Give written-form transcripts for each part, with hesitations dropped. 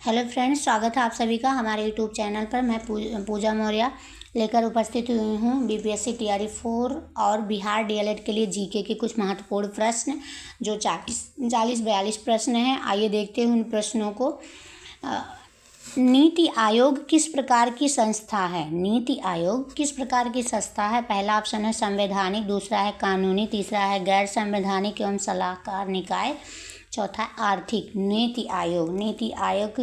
Hello friends, स्वागत है आप सभी का हमारे यूट्यूब चैनल पर। मैं पूजा मौर्य लेकर उपस्थित हुई हूँ बीपीएससी टीआरई 4 और बिहार डीएलएड के लिए जीके के कुछ महत्वपूर्ण प्रश्न जो 40-42 प्रश्न हैं। आइए देखते हैं उन प्रश्नों को। नीति आयोग किस प्रकार की संस्था है? नीति आयोग किस प्रकार की संस्था है? पहला ऑप्शन है संवैधानिक, दूसरा है कानूनी, तीसरा है गैर संवैधानिक एवं सलाहकार निकाय, चौथा है आर्थिक। नीति आयोग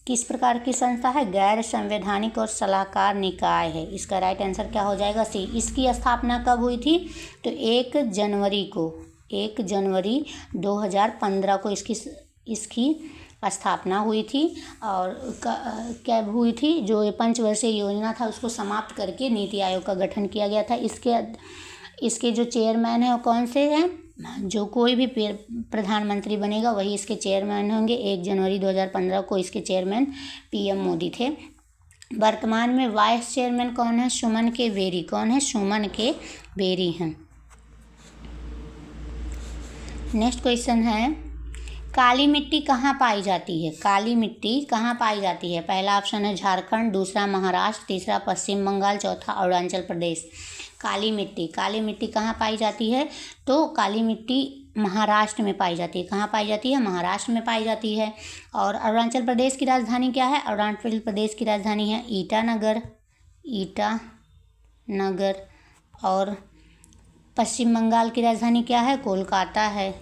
किस प्रकार की संस्था है? गैर संवैधानिक और सलाहकार निकाय है। इसका राइट आंसर क्या हो जाएगा? सी। इसकी स्थापना कब हुई थी? तो 1 जनवरी 2015 को इसकी स्थापना हुई थी। और कब हुई थी? जो ये पंचवर्षीय योजना था उसको समाप्त करके नीति आयोग का गठन किया गया था। इसके जो चेयरमैन हैं वो कौन से हैं? जो कोई भी प्रधानमंत्री बनेगा वही इसके चेयरमैन होंगे। 1 जनवरी 2015 को इसके चेयरमैन पीएम मोदी थे। वर्तमान में वाइस चेयरमैन कौन है? सुमन के बेरी। कौन है? सुमन के बेरी हैं। नेक्स्ट क्वेश्चन है, काली मिट्टी कहाँ पाई जाती है? काली मिट्टी कहाँ पाई जाती है? पहला ऑप्शन है झारखंड, दूसरा महाराष्ट्र, तीसरा पश्चिम बंगाल, चौथा अरुणाचल प्रदेश। काली मिट्टी कहाँ पाई जाती है? तो काली मिट्टी महाराष्ट्र में पाई जाती है। कहाँ पाई जाती है? महाराष्ट्र में पाई जाती है। और अरुणाचल प्रदेश की राजधानी क्या है? अरुणाचल प्रदेश की राजधानी है ईटानगर। और पश्चिम बंगाल की राजधानी क्या है? कोलकाता है।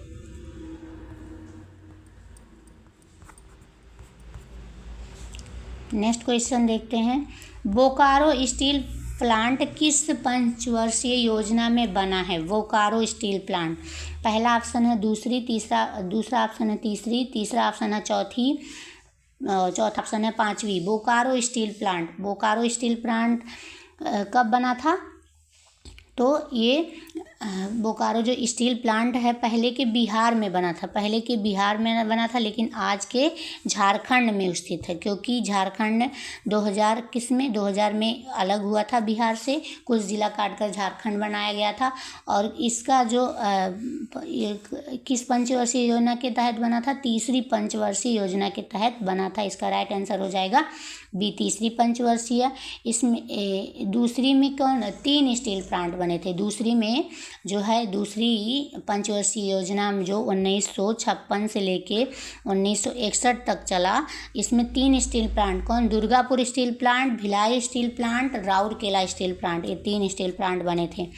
नेक्स्ट क्वेश्चन देखते हैं, बोकारो स्टील प्लांट किस पंचवर्षीय योजना में बना है? Bokaro steel plant. पहला ऑप्शन है दूसरा ऑप्शन है तीसरा ऑप्शन है चौथा ऑप्शन है पांचवी। बोकारो स्टील प्लांट कब बना था? तो ये बोकारो जो स्टील प्लांट है पहले के बिहार में बना था, लेकिन आज के झारखंड में स्थित है, क्योंकि झारखंड 2000 में अलग हुआ था बिहार से। कुछ ज़िला काटकर झारखंड बनाया गया था। और इसका जो किस पंचवर्षीय योजना के तहत बना था? तीसरी पंचवर्षीय योजना के तहत बना था। इसका राइट आंसर हो जाएगा बी, तीसरी पंचवर्षीय। इसमें दूसरी में 3 स्टील प्लांट बने थे। दूसरी पंचवर्षीय योजना में जो 1956 से लेके 1961 तक चला, इसमें 3 steel plant Durgapur steel plant, Bhilai steel plant, Rourkela steel plant, ये 3 स्टील प्लांट बने थे।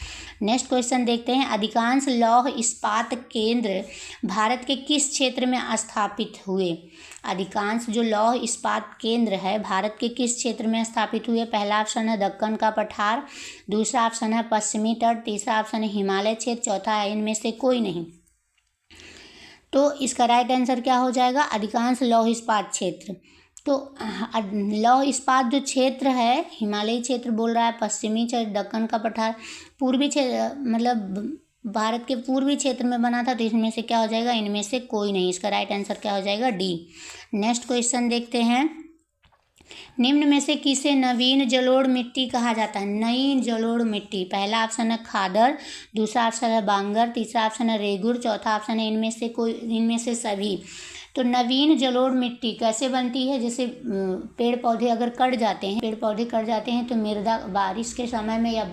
नेक्स्ट क्वेश्चन देखते हैं, अधिकांश लौह इस्पात केंद्र भारत के किस क्षेत्र में स्थापित हुए? अधिकांश जो लौह इस्पात केंद्र है भारत के किस क्षेत्र में स्थापित हुए? पहला ऑप्शन है दक्कन का पठार, दूसरा ऑप्शन है पश्चिमी तट, तीसरा ऑप्शन है हिमालय क्षेत्र, चौथा है इनमें से कोई नहीं। तो इसका राइट आंसर क्या हो जाएगा? अधिकांश लौह इस्पात क्षेत्र। तो लौह इस्पात जो क्षेत्र है, हिमालयी क्षेत्र बोल रहा है, पश्चिमी क्षेत्र, दक्कन का पठार, पूर्वी क्षेत्र, मतलब भारत के पूर्वी क्षेत्र में बना था। तो इसमें से क्या हो जाएगा? इनमें से कोई नहीं। इसका राइट आंसर क्या हो जाएगा? डी। नेक्स्ट क्वेश्चन देखते हैं, निम्न में से किसे नवीन जलोढ़ मिट्टी कहा जाता है? नई जलोढ़ मिट्टी। पहला ऑप्शन है खादर, दूसरा ऑप्शन है बांगर, तीसरा ऑप्शन है रेगुर, चौथा ऑप्शन है इनमें से सभी। तो नवीन जलोढ़ मिट्टी कैसे बनती है? जैसे पेड़ पौधे कट जाते हैं तो मृदा बारिश के समय में या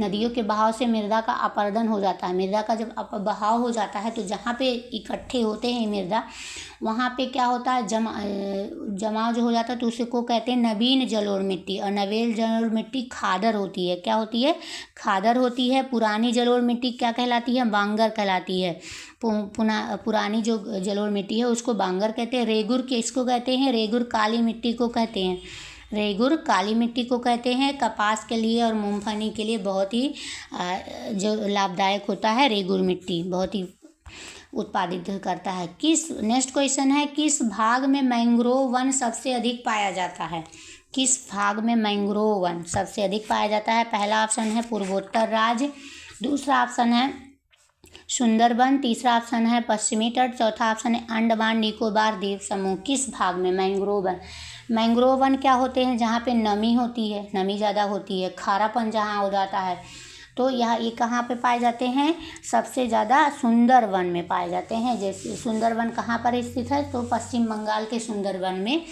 नदियों के बहाव से मृदा का अपरदन हो जाता है। मृदा का जब बहाव हो जाता है तो जहाँ पे इकट्ठे होते हैं मृदा, वहाँ पे क्या होता है? जमाव जो हो जाता है, तो उसी को कहते हैं नवीन जलोढ़ मिट्टी। और नवीन जलोढ़ मिट्टी खादर होती है। क्या होती है? खादर होती है। पुरानी जलोढ़ मिट्टी क्या कहलाती है? बांगर कहलाती है। पुरानी जो जलोढ़ मिट्टी है उसको बांगर कहते हैं। रेगुर किसको कहते हैं? रेगुर काली मिट्टी को कहते हैं। कपास के लिए और मूंगफली के लिए बहुत ही जो लाभदायक होता है रेगुर मिट्टी, बहुत ही उत्पादित करता है। नेक्स्ट क्वेश्चन है, किस भाग में मैंग्रोव वन सबसे अधिक पाया जाता है? किस भाग में मैंग्रोव वन सबसे अधिक पाया जाता है? पहला ऑप्शन है पूर्वोत्तर राज्य, दूसरा ऑप्शन है सुंदरबन, तीसरा ऑप्शन है पश्चिमी तट, चौथा ऑप्शन है अंडमान निकोबार द्वीप समूह। किस भाग में मैंग्रोव वन क्या होते हैं? जहाँ पे नमी ज़्यादा होती है, खारापन जहाँ हो जाता है, तो ये कहाँ पे पाए जाते हैं? सबसे ज़्यादा सुंदरवन में पाए जाते हैं। जैसे सुंदरवन कहाँ पर स्थित है? तो पश्चिम बंगाल के सुंदरवन में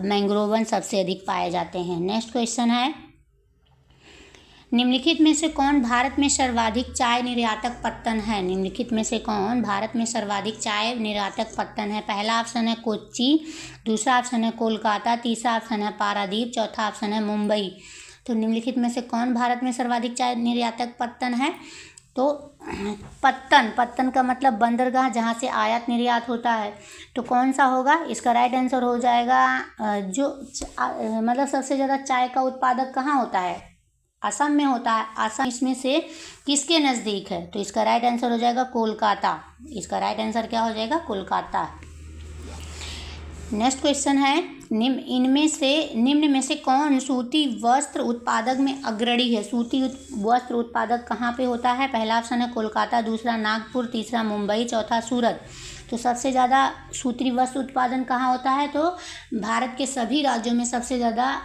मैंग्रोव वन सबसे अधिक पाए जाते हैं। नेक्स्ट क्वेश्चन है, निम्नलिखित में से कौन भारत में सर्वाधिक चाय निर्यातक पत्तन है? निम्नलिखित में से कौन भारत में सर्वाधिक चाय निर्यातक पत्तन है? पहला ऑप्शन है कोच्चि, दूसरा ऑप्शन है कोलकाता, तीसरा ऑप्शन है पारादीप, चौथा ऑप्शन है मुंबई। तो निम्नलिखित में से कौन भारत में सर्वाधिक चाय निर्यातक पत्तन है? तो पत्तन का मतलब बंदरगाह जहाँ से आयात निर्यात होता है। तो कौन सा होगा? इसका राइट आंसर हो जाएगा मतलब सबसे ज़्यादा चाय का उत्पादक कहाँ होता है? असम में होता है। असम इसमें से किसके नज़दीक है? तो इसका राइट आंसर हो जाएगा कोलकाता। इसका राइट आंसर क्या हो जाएगा? कोलकाता। नेक्स्ट क्वेश्चन है, निम्न में से कौन सूती वस्त्र उत्पादक में अग्रणी है? सूती वस्त्र उत्पादक कहाँ पे होता है? पहला ऑप्शन है कोलकाता, दूसरा नागपुर, तीसरा मुंबई, चौथा सूरत। तो सबसे ज़्यादा सूती वस्त्र उत्पादन कहाँ होता है? तो भारत के सभी राज्यों में सबसे ज़्यादा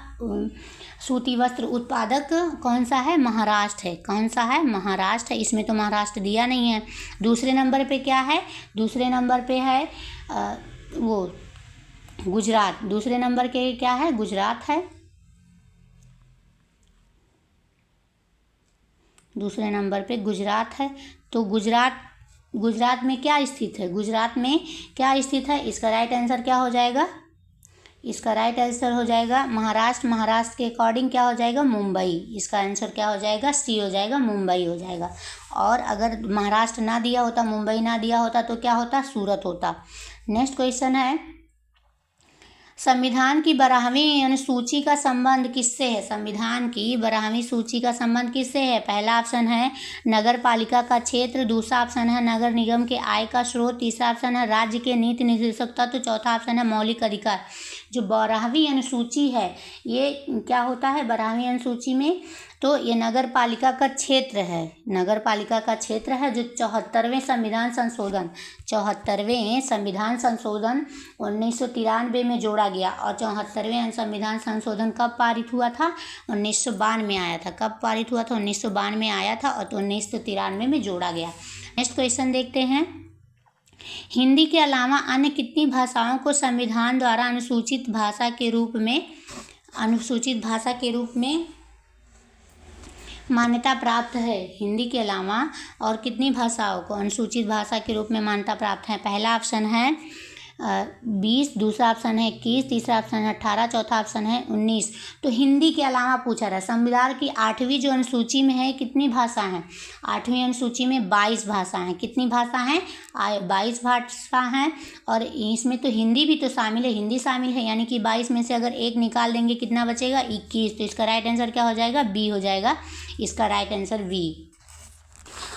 सूती वस्त्र उत्पादक कौन सा है? महाराष्ट्र है। कौन सा है? महाराष्ट्र है। इसमें तो महाराष्ट्र दिया नहीं है। दूसरे नंबर पे क्या है? दूसरे नंबर पे है वो गुजरात। दूसरे नंबर के क्या है? गुजरात है। दूसरे नंबर पे गुजरात है। तो गुजरात में क्या स्थित है? गुजरात में क्या स्थित है? इसका राइट आंसर क्या हो जाएगा? इसका राइट आंसर हो जाएगा महाराष्ट्र। महाराष्ट्र के अकॉर्डिंग क्या हो जाएगा? मुंबई। इसका आंसर क्या हो जाएगा? सी हो जाएगा, मुंबई हो जाएगा। और अगर महाराष्ट्र ना दिया होता, मुंबई ना दिया होता तो क्या होता? सूरत होता। नेक्स्ट क्वेश्चन है, संविधान की 12वीं अनुसूची का संबंध किससे है? संविधान की 12वीं सूची का संबंध किससे है? पहला ऑप्शन है नगर पालिका का क्षेत्र, दूसरा ऑप्शन है नगर निगम के आय का स्रोत, तीसरा ऑप्शन है राज्य के नीति निर्देशक तत्व, चौथा ऑप्शन है मौलिक अधिकार। जो 12वीं अनुसूची है ये क्या होता है? 12वीं अनुसूची में तो ये नगर पालिका का क्षेत्र है। नगर पालिका का क्षेत्र है जो 74वें संविधान संशोधन 1993 में जोड़ा गया। और 74वें संविधान संशोधन कब पारित हुआ था? 1992 में आया था। कब पारित हुआ था? 1992 में आया था और 1993 में जोड़ा गया। नेक्स्ट क्वेश्चन देखते हैं, हिंदी के अलावा अन्य कितनी भाषाओं को संविधान द्वारा अनुसूचित भाषा के रूप में मान्यता प्राप्त है? हिंदी के अलावा और कितनी भाषाओं को अनुसूचित भाषा के रूप में मान्यता प्राप्त है? पहला ऑप्शन है 20, दूसरा ऑप्शन है 21, तीसरा ऑप्शन है 18, चौथा ऑप्शन है 19। तो हिंदी के अलावा पूछा रहा है। संविधान की 8वीं जो अनुसूची में है कितनी भाषा हैं? 8वीं अनुसूची में 22 भाषा हैं। कितनी भाषा हैं? 22 भाषा हैं। और इसमें तो हिंदी भी तो शामिल है, हिंदी शामिल है, यानी कि 22 में से अगर एक निकाल देंगे कितना बचेगा? 21। तो इसका राइट आंसर क्या हो जाएगा? बी हो जाएगा। इसका राइट आंसर बी।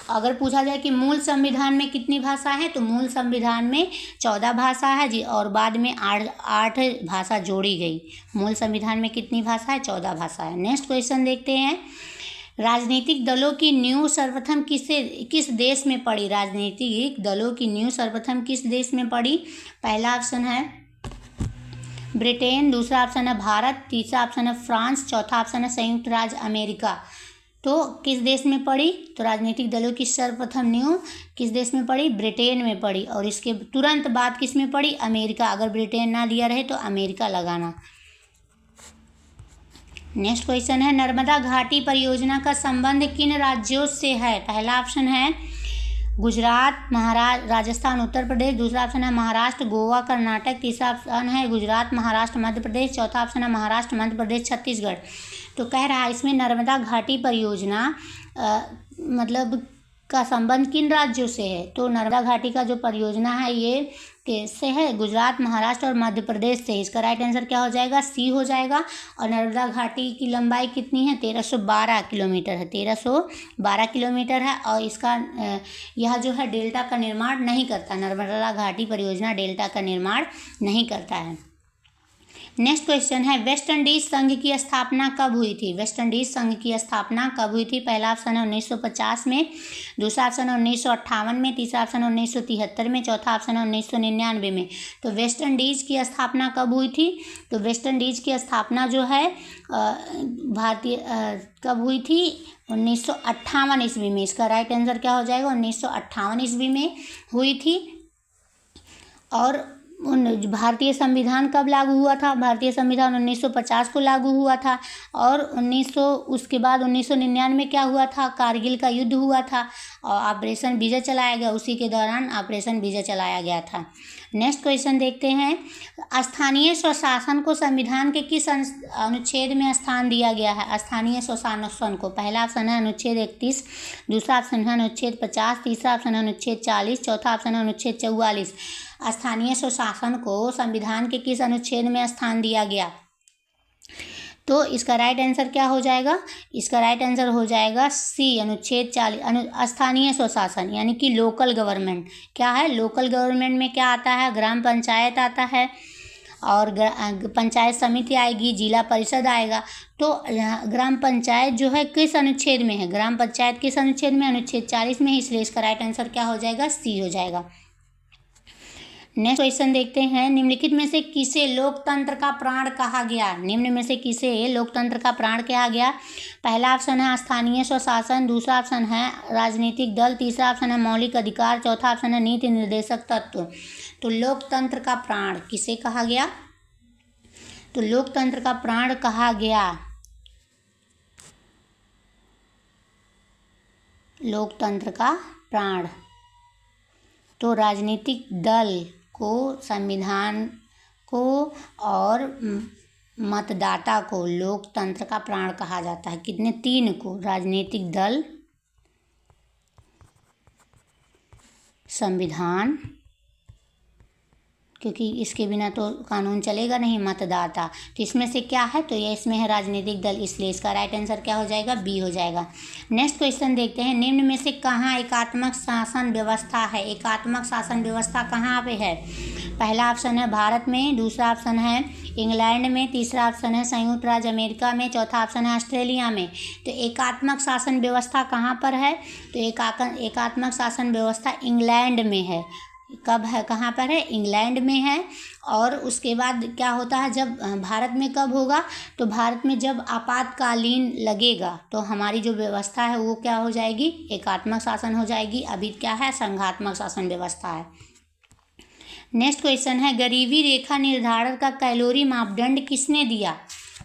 अगर पूछा जाए कि मूल संविधान में कितनी भाषा है, तो मूल संविधान में 14 भाषा है जी, और बाद में 8 भाषा जोड़ी गई। मूल संविधान में कितनी भाषा है? 14 भाषा है। नेक्स्ट क्वेश्चन देखते हैं, राजनीतिक दलों की नींव सर्वप्रथम किस देश में पड़ी? राजनीतिक दलों की नींव सर्वप्रथम किस देश में पड़ी? पहला ऑप्शन है ब्रिटेन, दूसरा ऑप्शन है भारत, तीसरा ऑप्शन है फ्रांस, चौथा ऑप्शन है संयुक्त राज्य अमेरिका। तो किस देश में पड़ी? तो राजनीतिक दलों की सर्वप्रथम नींव किस देश में पड़ी? ब्रिटेन में पड़ी। और इसके तुरंत बाद किस में पड़ी? अमेरिका। अगर ब्रिटेन ना दिया रहे तो अमेरिका लगाना। नेक्स्ट क्वेश्चन है, नर्मदा घाटी परियोजना का संबंध किन राज्यों से है? पहला ऑप्शन है गुजरात, राजस्थान, उत्तर प्रदेश, दूसरा ऑप्शन है महाराष्ट्र, गोवा, कर्नाटक, तीसरा ऑप्शन है गुजरात, महाराष्ट्र, मध्य प्रदेश, चौथा ऑप्शन है महाराष्ट्र, मध्य प्रदेश, छत्तीसगढ़। तो कह रहा है इसमें नर्मदा घाटी परियोजना मतलब का संबंध किन राज्यों से है? तो नर्मदा घाटी का जो परियोजना है ये कैसे है? गुजरात, महाराष्ट्र और मध्य प्रदेश से। इसका राइट आंसर क्या हो जाएगा? सी हो जाएगा। और नर्मदा घाटी की लंबाई कितनी है? 1312 किलोमीटर है। 1312 किलोमीटर है। और इसका यह जो है डेल्टा का निर्माण नहीं करता। नर्मदा घाटी परियोजना डेल्टा का निर्माण नहीं करता है। नेक्स्ट क्वेश्चन है वेस्ट इंडीज संघ की स्थापना कब हुई थी? वेस्ट इंडीज संघ की स्थापना कब हुई थी? पहला ऑप्शन है 1950 में, दूसरा ऑप्शन है 1958 में, तीसरा ऑप्शन है 1973 में, चौथा ऑप्शन है 1999 में। तो वेस्ट इंडीज की स्थापना कब हुई थी? तो वेस्ट इंडीज की स्थापना जो है भारतीय कब हुई थी? 1958 ईस्वी में। इसका राइट आंसर क्या हो जाएगा? 1958 ईस्वी में हुई थी। और भारतीय संविधान कब लागू हुआ था? भारतीय संविधान 1950 को लागू हुआ था। और उसके बाद 1999 में क्या हुआ था? कारगिल का युद्ध हुआ था और ऑपरेशन विजय चलाया गया, उसी के दौरान ऑपरेशन विजय चलाया गया था। नेक्स्ट क्वेश्चन देखते हैं, स्थानीय स्वशासन को संविधान के किस अनुच्छेद में स्थान दिया गया है? स्थानीय स्वशासन को पहला ऑप्शन है अनुच्छेद 31, दूसरा ऑप्शन है अनुच्छेद 50, तीसरा ऑप्शन है अनुच्छेद 40, चौथा ऑप्शन है अनुच्छेद 44। स्थानीय स्वशासन को संविधान के किस अनुच्छेद में स्थान दिया गया? तो इसका राइट आंसर क्या हो जाएगा? इसका राइट आंसर हो जाएगा सी, अनुच्छेद 40। स्थानीय स्वशासन यानी कि लोकल गवर्नमेंट क्या है? लोकल गवर्नमेंट में क्या आता है? ग्राम पंचायत आता है और पंचायत समिति आएगी, जिला परिषद आएगा। तो ग्राम पंचायत जो है किस अनुच्छेद में है? ग्राम पंचायत किस अनुच्छेद में? अनुच्छेद 40 में है, इसलिए इसका राइट आंसर क्या हो जाएगा? सी हो जाएगा। नेक्स्ट क्वेश्चन देखते हैं, निम्नलिखित में से किसे लोकतंत्र का प्राण कहा गया? निम्न में से किसे लोकतंत्र का प्राण कहा गया? पहला ऑप्शन है स्थानीय स्वशासन, दूसरा ऑप्शन है राजनीतिक दल, तीसरा ऑप्शन है मौलिक अधिकार, चौथा ऑप्शन है नीति निर्देशक तत्व। तो लोकतंत्र का प्राण किसे कहा गया? तो लोकतंत्र का प्राण कहा गया लोकतंत्र का प्राण तो राजनीतिक दल को, संविधान को और मतदाता को लोकतंत्र का प्राण कहा जाता है। कितने? 3 को, राजनीतिक दल, संविधान, क्योंकि इसके बिना तो कानून चलेगा नहीं, मतदाता। तो इसमें से क्या है? तो ये इसमें है राजनीतिक दल, इसलिए इसका राइट आंसर क्या हो जाएगा? बी हो जाएगा। नेक्स्ट क्वेश्चन देखते हैं, निम्न में से कहाँ एकात्मक शासन व्यवस्था है? एकात्मक शासन व्यवस्था कहाँ पे है? पहला ऑप्शन है भारत में, दूसरा ऑप्शन है इंग्लैंड में, तीसरा ऑप्शन है संयुक्त राज्य अमेरिका में, चौथा ऑप्शन है ऑस्ट्रेलिया में। तो एकात्मक शासन व्यवस्था कहाँ पर है? तो एकात्मक शासन व्यवस्था इंग्लैंड में है। कब है? कहाँ पर है? इंग्लैंड में है। और उसके बाद क्या होता है, जब भारत में कब होगा? तो भारत में जब आपातकालीन लगेगा तो हमारी जो व्यवस्था है वो क्या हो जाएगी? एकात्मक शासन हो जाएगी। अभी क्या है? संघात्मक शासन व्यवस्था है। नेक्स्ट क्वेश्चन है, गरीबी रेखा निर्धारण का कैलोरी मापदंड किसने दिया?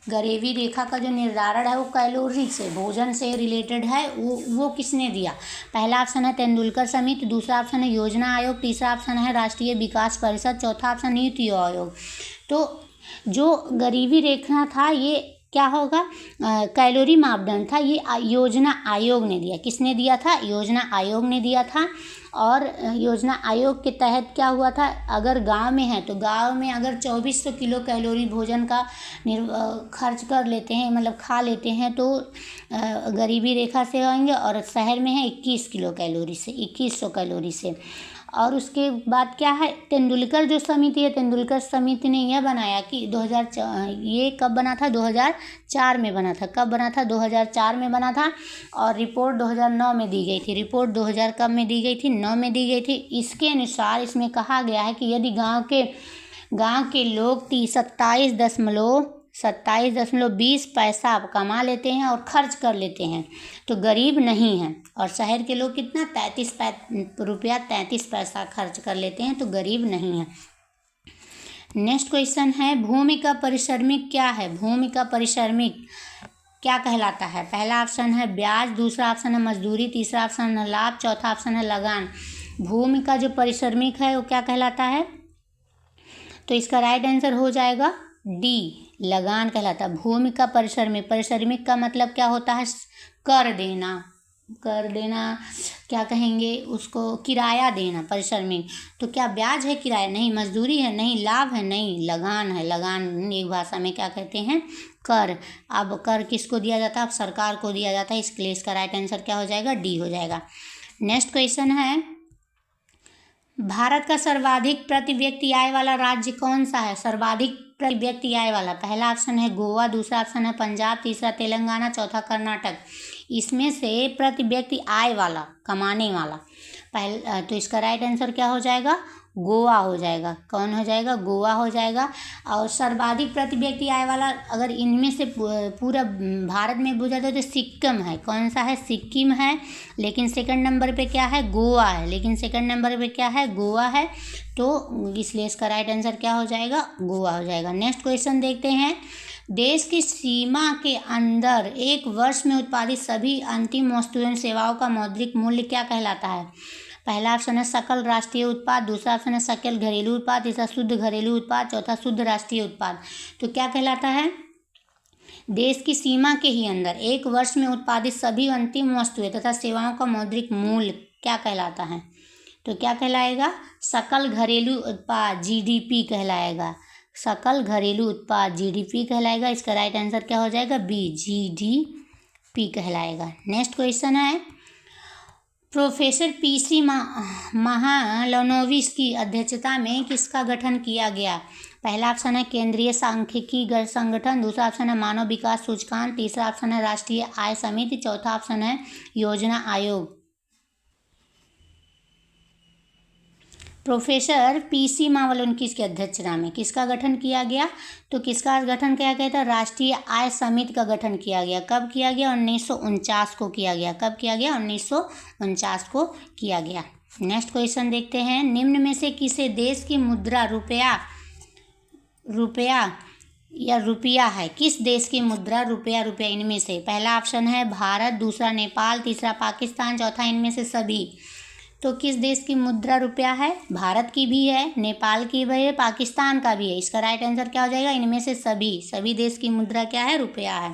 गरीबी रेखा का जो निर्धारण है वो कैलोरी से, भोजन से रिलेटेड है, वो किसने दिया? पहला ऑप्शन है तेंदुलकर समिति, दूसरा ऑप्शन है योजना आयोग, तीसरा ऑप्शन है राष्ट्रीय विकास परिषद, चौथा ऑप्शन नीति आयोग। तो जो गरीबी रेखा था ये क्या होगा? कैलोरी मापदंड था, ये योजना आयोग ने दिया। किसने दिया था? योजना आयोग ने दिया था। और योजना आयोग के तहत क्या हुआ था, अगर गांव में है तो गांव में अगर 2400 किलो कैलोरी भोजन का खर्च कर लेते हैं, मतलब खा लेते हैं, तो गरीबी रेखा से आएंगे। और शहर में है 21 किलो कैलोरी से, 2100 कैलोरी से। और उसके बाद क्या है, तेंदुलकर जो समिति है, तेंदुलकर समिति ने यह बनाया कि ये कब बना था? 2004 में बना था। कब बना था? 2004 में बना था। और रिपोर्ट 2009 में दी गई थी। रिपोर्ट 2000 कब में दी गई थी? 9 में दी गई थी। इसके अनुसार इसमें कहा गया है कि यदि गांव के लोग 27.20 पैसा कमा लेते हैं और खर्च कर लेते हैं तो गरीब नहीं है। और शहर के लोग कितना? 33 पैसा खर्च कर लेते हैं तो गरीब नहीं है। नेक्स्ट क्वेश्चन है, भूमि का परिश्रमिक क्या है? भूमि का परिश्रमिक क्या कहलाता है? पहला ऑप्शन है ब्याज, दूसरा ऑप्शन है मजदूरी, तीसरा ऑप्शन है लाभ, चौथा ऑप्शन है लगान। भूमि का जो परिश्रमिक है वो क्या कहलाता है? तो इसका राइट आंसर हो जाएगा डी, लगान कहलाता है। भूमि का परिश्रमिक, परिश्रमिक का मतलब क्या होता है? कर देना क्या कहेंगे उसको? किराया देना, परिश्रमिक। तो क्या ब्याज है? किराया नहीं। मजदूरी है? नहीं। लाभ है? नहीं। लगान है। लगान एक भाषा में क्या कहते हैं? कर। अब कर किसको दिया जाता है? अब सरकार को दिया जाता है, इसके लिए इसका राइट आंसर क्या हो जाएगा? डी हो जाएगा। नेक्स्ट क्वेश्चन है, भारत का सर्वाधिक प्रति व्यक्ति आय वाला राज्य कौन सा है? सर्वाधिक प्रति व्यक्ति आय वाला, पहला ऑप्शन है गोवा, दूसरा ऑप्शन है पंजाब, तीसरा तेलंगाना, चौथा कर्नाटक। इसमें से प्रति व्यक्ति आय वाला, कमाने वाला तो इसका राइट आंसर क्या हो जाएगा? गोवा हो जाएगा। कौन हो जाएगा? गोवा हो जाएगा। और सर्वाधिक प्रति व्यक्ति आय वाला अगर इनमें से पूरा भारत में पूछा जाए तो सिक्किम है। कौन सा है? सिक्किम है। लेकिन सेकंड नंबर पे क्या है? गोवा है। लेकिन सेकंड नंबर पे क्या है? गोवा है। तो इसलिए इसका राइट आंसर क्या हो जाएगा? गोवा हो जाएगा। नेक्स्ट क्वेश्चन देखते हैं। देश की सीमा के अंदर एक वर्ष में उत्पादित सभी अंतिम वस्तुओं एवं सेवाओं का मौद्रिक मूल्य क्या कहलाता है? पहला ऑप्शन है सकल राष्ट्रीय उत्पाद, दूसरा ऑप्शन है सकल घरेलू उत्पाद, तीसरा शुद्ध घरेलू उत्पाद, चौथा शुद्ध राष्ट्रीय उत्पाद। तो क्या कहलाता है? देश की सीमा के ही अंदर एक वर्ष में उत्पादित सभी अंतिम वस्तुएं तथा सेवाओं का मौद्रिक मूल्य क्या कहलाता है? तो क्या कहलाएगा? सकल घरेलू उत्पाद, जीडीपी कहलाएगा। सकल घरेलू उत्पाद, जीडीपी कहलाएगा। इसका राइट आंसर क्या हो जाएगा? बी, जीडीपी कहलाएगा। नेक्स्ट क्वेश्चन है, प्रोफेसर पीसी महालनोबिस की अध्यक्षता में किसका गठन किया गया? पहला ऑप्शन है केंद्रीय सांख्यिकी संगठन, दूसरा ऑप्शन है मानव विकास सूचकांक, तीसरा ऑप्शन है राष्ट्रीय आय समिति, चौथा ऑप्शन है योजना आयोग। प्रोफेसर पीसी महालनोबिस की अध्यक्षता में किसका गठन किया गया? तो किसका गठन किया गया था? राष्ट्रीय आय समिति का गठन किया गया। कब किया गया? 1949 को किया गया। कब किया गया? 1949 को किया गया। नेक्स्ट क्वेश्चन देखते हैं। निम्न में से किसे देश की मुद्रा रुपया है? किस देश की मुद्रा रुपया इनमें से? पहला ऑप्शन है भारत, दूसरा नेपाल, तीसरा पाकिस्तान, चौथा इनमें से सभी। तो किस देश की मुद्रा रुपया है? भारत की भी है, नेपाल की भी है, पाकिस्तान का भी है। इसका राइट आंसर क्या हो जाएगा? इनमें से सभी देश की मुद्रा क्या है? रुपया है।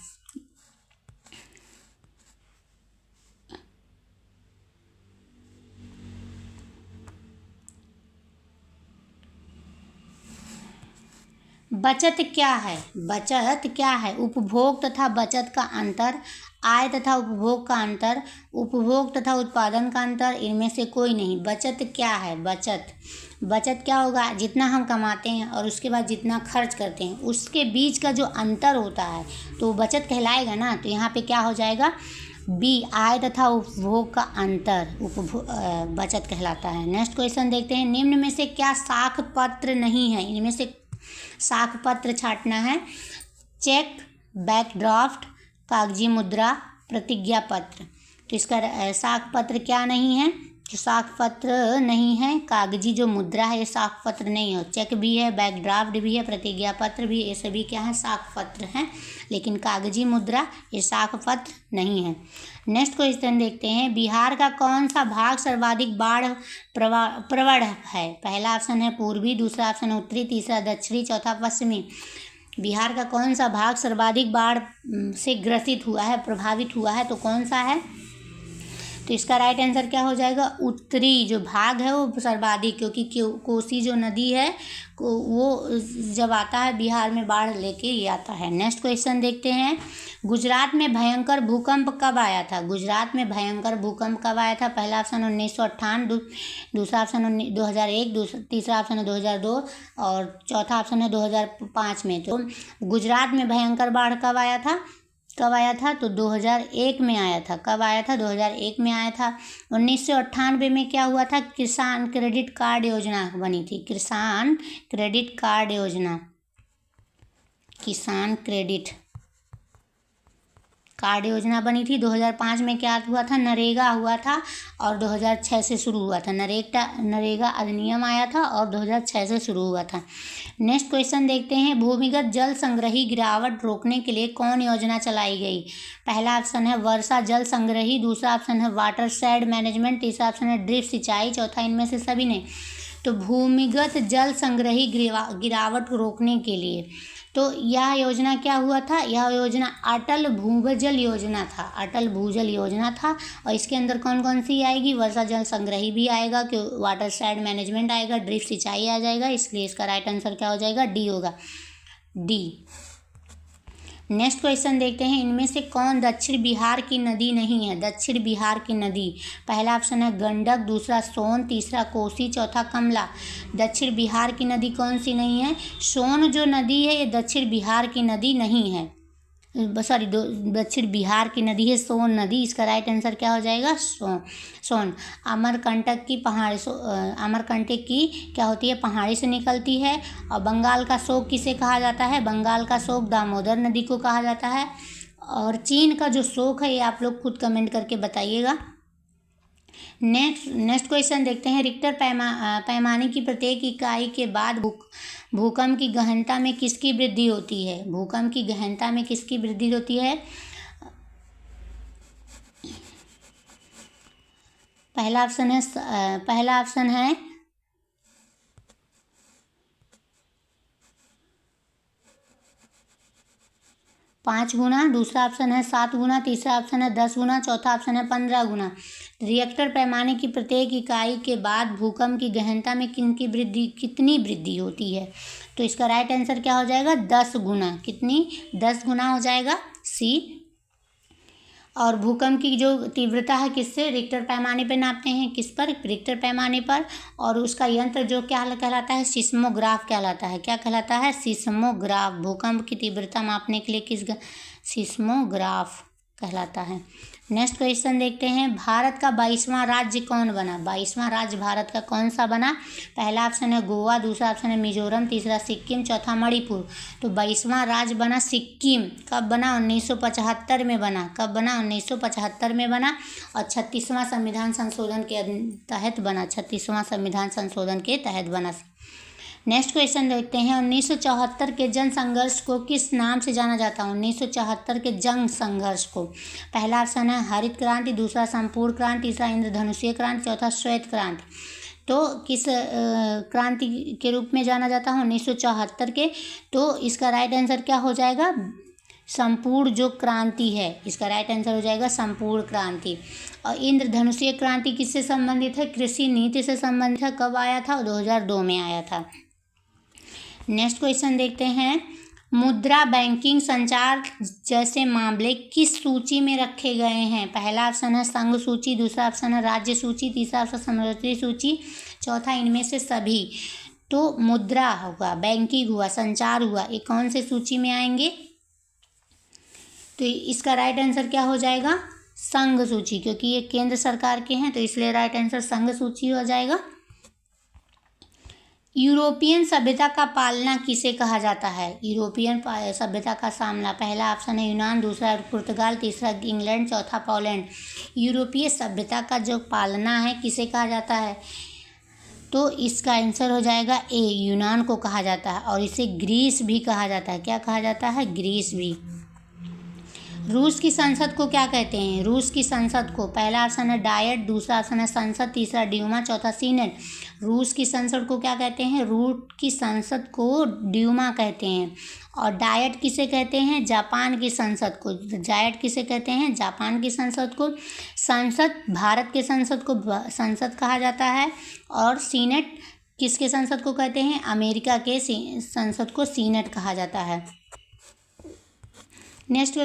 बचत क्या है? बचत क्या है? उपभोग तथा बचत का अंतर, आय तथा उपभोग का अंतर, उपभोग तथा उत्पादन का अंतर, इनमें से कोई नहीं। बचत क्या है? बचत क्या होगा? जितना हम कमाते हैं और उसके बाद जितना खर्च करते हैं उसके बीच का जो अंतर होता है तो बचत कहलाएगा ना। तो यहाँ पे क्या हो जाएगा? बी, आय तथा उपभोग का अंतर बचत कहलाता है। नेक्स्ट क्वेश्चन देखते हैं। निम्न में से क्या साख पत्र नहीं है? इनमें से साख पत्र छांटना है। चेक, बैकड्राफ्ट, कागजी मुद्रा, प्रतिज्ञा पत्र। तो इसका साख पत्र क्या नहीं है? जो साख पत्र नहीं है, कागजी जो मुद्रा है ये साख पत्र नहीं है। चेक भी है, बैकड्राफ्ट भी है, प्रतिज्ञा पत्र भी, ये सभी क्या है? साख पत्र हैं। लेकिन कागजी मुद्रा ये साख पत्र नहीं है। नेक्स्ट क्वेश्चन देखते हैं। बिहार का कौन सा भाग सर्वाधिक बाढ़ प्रवण है? पहला ऑप्शन है पूर्वी, दूसरा ऑप्शन है उत्तरी, तीसरा दक्षिणी, चौथा पश्चिमी। बिहार का कौन सा भाग सर्वाधिक बाढ़ से ग्रसित हुआ है, प्रभावित हुआ है? तो कौन सा है? तो इसका राइट आंसर क्या हो जाएगा? उत्तरी जो भाग है वो सर्वाधिक, क्योंकि कोसी जो नदी है वो जब आता है बिहार में बाढ़ लेके ये आता है। नेक्स्ट क्वेश्चन देखते हैं। गुजरात में भयंकर भूकंप कब आया था? गुजरात में भयंकर भूकंप कब आया था? पहला ऑप्शन 1958, दूसरा ऑप्शन 2001, तीसरा ऑप्शन है 2002 और चौथा ऑप्शन है 2005 में। तो गुजरात में भयंकर बाढ़ कब आया था? तो 2001 में आया था। कब आया था? 2001 में आया था। 1998 में क्या हुआ था? किसान क्रेडिट कार्ड योजना बनी थी। किसान क्रेडिट कार्ड योजना, किसान क्रेडिट कार्ड योजना बनी थी। 2005 में क्या हुआ था? नरेगा हुआ था और 2006 से शुरू हुआ था। नरेगा अधिनियम आया था और 2006 से शुरू हुआ था। नेक्स्ट क्वेश्चन देखते हैं। भूमिगत जल संग्रही गिरावट रोकने के लिए कौन योजना चलाई गई? पहला ऑप्शन है वर्षा जल संग्रही, दूसरा ऑप्शन है वाटर शेड मैनेजमेंट, तीसरा ऑप्शन है ड्रिप सिंचाई, चौथा इनमें से सभी ने। तो भूमिगत जल संग्रही गिरावट रोकने के लिए तो यह योजना क्या हुआ था? यह योजना अटल भूजल योजना था। अटल भूजल योजना था। और इसके अंदर कौन कौन सी आएगी? वर्षा जल संग्रही भी आएगा, कि वाटर शेड मैनेजमेंट आएगा, ड्रिप सिंचाई आ जाएगा। इसलिए इसका राइट आंसर क्या हो जाएगा? डी होगा, डी। नेक्स्ट क्वेश्चन देखते हैं, इनमें से कौन दक्षिण बिहार की नदी नहीं है? दक्षिण बिहार की नदी, पहला ऑप्शन है गंडक, दूसरा सोन, तीसरा कोसी, चौथा कमला। दक्षिण बिहार की नदी कौन सी नहीं है? सोन जो नदी है ये दक्षिण बिहार की नदी नहीं है, सॉरी दक्षिण बिहार की नदी है सोन नदी। इसका राइट आंसर क्या हो जाएगा? सोन। अमरकंटक की पहाड़ी अमरकंटक की क्या होती है? पहाड़ी से निकलती है। और बंगाल का शोक किसे कहा जाता है? बंगाल का शोक दामोदर नदी को कहा जाता है। और चीन का जो शोक है ये आप लोग खुद कमेंट करके बताइएगा। नेक्स्ट क्वेश्चन देखते हैं, रिक्टर पैमाने की प्रत्येक इकाई के बाद भूकंप की गहनता में किसकी वृद्धि होती है? भूकंप की गहनता में किसकी वृद्धि होती है? पहला ऑप्शन है 5 गुना, दूसरा ऑप्शन है 7 गुना, तीसरा ऑप्शन है 10 गुना, चौथा ऑप्शन है 15 गुना। रिएक्टर पैमाने की प्रत्येक इकाई के बाद भूकंप की गहनता में कितनी वृद्धि होती है? तो इसका राइट आंसर क्या हो जाएगा? 10 गुना। कितनी? 10 गुना हो जाएगा सी। और भूकंप की जो तीव्रता है किससे? रिक्टर पैमाने पे नापते हैं। किस पर? रिक्टर पैमाने पर। और उसका यंत्र जो क्या कहलाता है? सिस्मोग्राफ कहलाता है। क्या कहलाता है? सिस्मोग्राफ। भूकंप की तीव्रता मापने के लिए सिस्मोग्राफ कहलाता है। नेक्स्ट क्वेश्चन देखते हैं, भारत का 22वां राज्य कौन बना? 22वां राज्य भारत का कौन सा बना? पहला ऑप्शन है गोवा, दूसरा ऑप्शन है मिजोरम, तीसरा सिक्किम, चौथा मणिपुर। तो 22वां राज्य बना सिक्किम। कब बना? 1975 में बना। कब बना? 1975 में बना। और 36वां संविधान संशोधन के तहत बना। 36वां संविधान संशोधन के तहत बना। नेक्स्ट क्वेश्चन देखते हैं, 1974 के जन संघर्ष को किस नाम से जाना जाता है? 1974 के जंग संघर्ष को, पहला ऑप्शन है हरित क्रांति, दूसरा संपूर्ण क्रांति, तीसरा इंद्रधनुषीय क्रांति, चौथा श्वेत क्रांति। तो किस क्रांति के रूप में जाना जाता है 1974 के? तो इसका राइट आंसर क्या हो जाएगा? संपूर्ण जो क्रांति है, इसका राइट आंसर हो जाएगा संपूर्ण क्रांति। और इंद्रधनुषीय क्रांति किससे संबंधित है? कृषि नीति से संबंधित है। कब आया था? 2002 में आया था। नेक्स्ट क्वेश्चन देखते हैं, मुद्रा, बैंकिंग, संचार जैसे मामले किस सूची में रखे गए हैं? पहला ऑप्शन है संघ सूची, दूसरा ऑप्शन है राज्य सूची, तीसरा ऑप्शन समवर्ती सूची, चौथा इनमें से सभी। तो मुद्रा होगा, बैंकिंग हुआ, संचार हुआ, ये कौन से सूची में आएंगे? तो इसका राइट आंसर क्या हो जाएगा? संघ सूची, क्योंकि ये केंद्र सरकार के हैं तो इसलिए राइट आंसर संघ सूची हो जाएगा। यूरोपियन सभ्यता का पालना किसे कहा जाता है? यूरोपियन सभ्यता का सामना, पहला ऑप्शन है यूनान, दूसरा पुर्तगाल, तीसरा इंग्लैंड, चौथा पोलैंड। यूरोपीय सभ्यता का जो पालना है किसे कहा जाता है? तो इसका आंसर हो जाएगा ए, यूनान को कहा जाता है। और इसे ग्रीस भी कहा जाता है। क्या कहा जाता है? ग्रीस भी। रूस की संसद को क्या कहते हैं? रूस की संसद को, पहला ऑप्शन है डायट, दूसरा ऑप्शन है संसद, तीसरा ड्यूमा, चौथा सीनेट। रूस की संसद को क्या कहते हैं? रूस की संसद को ड्यूमा कहते हैं। और डायट किसे कहते हैं? जापान की संसद को। डायट किसे कहते हैं? जापान की संसद को। संसद, भारत के संसद को संसद कहा जाता है। और सीनेट किसके संसद को कहते हैं? अमेरिका के संसद को सीनेट कहा जाता है। नेक्स्ट,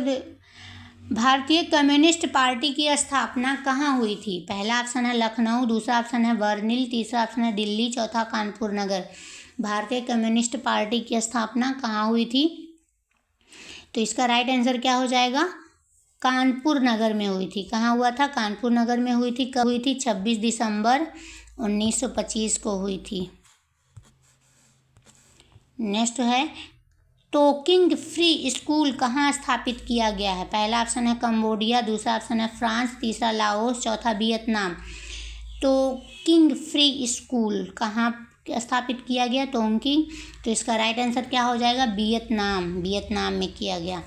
भारतीय कम्युनिस्ट पार्टी की स्थापना कहाँ हुई थी? पहला ऑप्शन है लखनऊ, दूसरा ऑप्शन है बर्लिन, तीसरा ऑप्शन है दिल्ली, चौथा कानपुर नगर। भारतीय कम्युनिस्ट पार्टी की स्थापना कहाँ हुई थी? तो इसका राइट आंसर क्या हो जाएगा? कानपुर नगर में हुई थी। कहाँ हुआ था? कानपुर नगर में हुई थी। कब हुई थी? 26 दिसंबर 1925 को हुई थी। नेक्स्ट है, टोकिंग फ्री स्कूल कहाँ स्थापित किया गया है? पहला ऑप्शन है कंबोडिया, दूसरा ऑप्शन है फ्रांस, तीसरा लाओस, चौथा वियतनाम। टोकिंग फ्री स्कूल कहाँ स्थापित किया गया? टोकिंग। तो इसका राइट आंसर क्या हो जाएगा? वियतनाम में किया गया।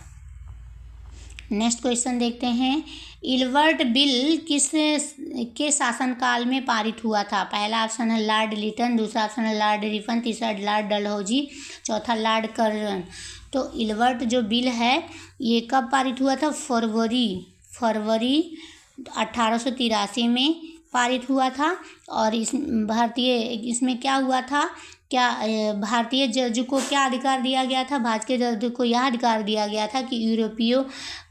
नेक्स्ट क्वेश्चन देखते हैं, इल्बर्ट बिल किस के शासनकाल में पारित हुआ था? पहला ऑप्शन है लॉर्ड लिटन, दूसरा ऑप्शन है लॉर्ड रिपन, तीसरा लॉर्ड डलहौजी, चौथा लॉर्ड कर्जन। तो इल्बर्ट जो बिल है ये कब पारित हुआ था? फरवरी 1883 में पारित हुआ था। और इसमें क्या हुआ था क्या भारतीय जज को क्या अधिकार दिया गया था? भारतीय जज को यह अधिकार दिया गया था कि यूरोपियों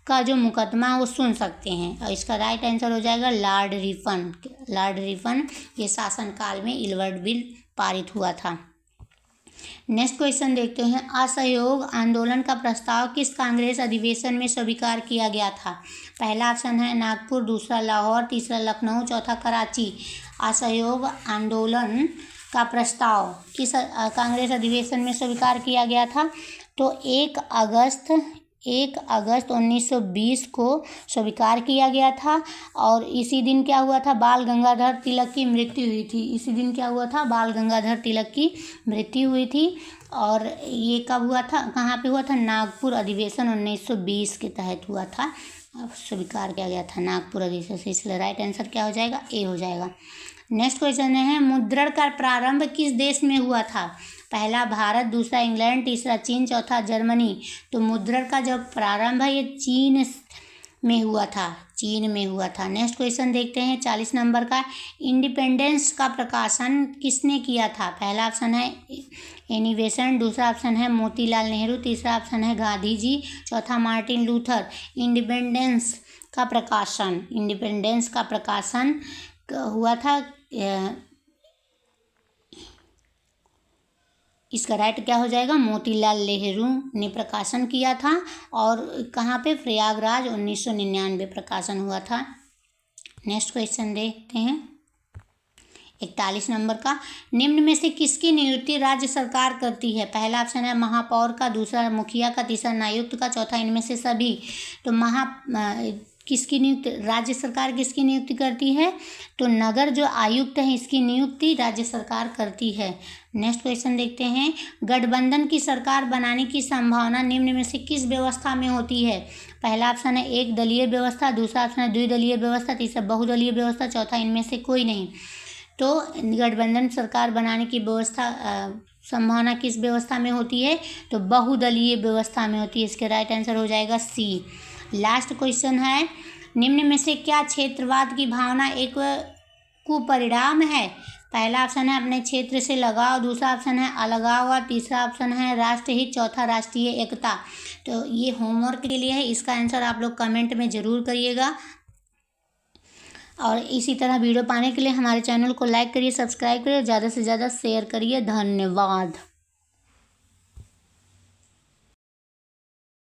का जो मुकदमा है वो सुन सकते हैं। और इसका राइट आंसर हो जाएगा लॉर्ड रिपन। लॉर्ड रिपन के शासनकाल में इलवर्ड बिल पारित हुआ था। नेक्स्ट क्वेश्चन देखते हैं, असहयोग आंदोलन का प्रस्ताव किस कांग्रेस अधिवेशन में स्वीकार किया गया था? पहला ऑप्शन है नागपुर, दूसरा लाहौर, तीसरा लखनऊ, चौथा कराची। असहयोग आंदोलन का प्रस्ताव किस कांग्रेस अधिवेशन में स्वीकार किया गया था? तो 1 अगस्त 1920 को स्वीकार किया गया था। और इसी दिन क्या हुआ था? बाल गंगाधर तिलक की मृत्यु हुई थी। इसी दिन क्या हुआ था? बाल गंगाधर तिलक की मृत्यु हुई थी। और ये कब हुआ था? कहाँ पे हुआ था? नागपुर अधिवेशन 1920 के तहत हुआ था, स्वीकार किया गया था नागपुर अधिवेशन से। इसलिए राइट आंसर क्या हो जाएगा? ए हो जाएगा। नेक्स्ट क्वेश्चन है, मुद्रण का प्रारंभ किस देश में हुआ था? पहला भारत, दूसरा इंग्लैंड, तीसरा चीन, चौथा जर्मनी। तो मुद्रण का जब प्रारंभ है ये चीन में हुआ था, चीन में हुआ था। नेक्स्ट क्वेश्चन देखते हैं 40 नंबर का, इंडिपेंडेंस का प्रकाशन किसने किया था? पहला ऑप्शन है एनी बेसेंट, दूसरा ऑप्शन है मोतीलाल नेहरू, तीसरा ऑप्शन है गांधी जी, चौथा मार्टिन लूथर। इंडिपेंडेंस का प्रकाशन हुआ था, इसका राइट क्या हो जाएगा? मोतीलाल नेहरू ने प्रकाशन किया था। और कहाँ पे? प्रयागराज 1999 प्रकाशन हुआ था। नेक्स्ट क्वेश्चन देखते हैं 41 नंबर का, निम्न में से किसकी नियुक्ति राज्य सरकार करती है? पहला ऑप्शन है महापौर का, दूसरा मुखिया का, तीसरा नायुक्त का, चौथा इनमें से सभी। तो किसकी नियुक्ति राज्य सरकार किसकी नियुक्ति करती है? तो नगर जो आयुक्त है इसकी नियुक्ति राज्य सरकार करती है। नेक्स्ट क्वेश्चन देखते हैं, गठबंधन की सरकार बनाने की संभावना निम्न में से किस व्यवस्था में होती है? पहला ऑप्शन है एक दलीय व्यवस्था, दूसरा ऑप्शन है द्विदलीय व्यवस्था, तीसरा बहुदलीय व्यवस्था, चौथा इनमें से कोई नहीं। तो गठबंधन सरकार बनाने की संभावना किस व्यवस्था में होती है? तो बहुदलीय व्यवस्था में होती है। इसके राइट आंसर हो जाएगा सी। लास्ट क्वेश्चन है, निम्न में से क्या क्षेत्रवाद की भावना एक कुपरिणाम है? पहला ऑप्शन है अपने क्षेत्र से लगाव, दूसरा ऑप्शन है अलगाव, और तीसरा ऑप्शन है राष्ट्रहित, चौथा राष्ट्रीय एकता। तो ये होमवर्क के लिए है, इसका आंसर आप लोग कमेंट में ज़रूर करिएगा। और इसी तरह वीडियो पाने के लिए हमारे चैनल को लाइक करिए, सब्सक्राइब करिए, ज़्यादा से ज़्यादा शेयर करिए। धन्यवाद।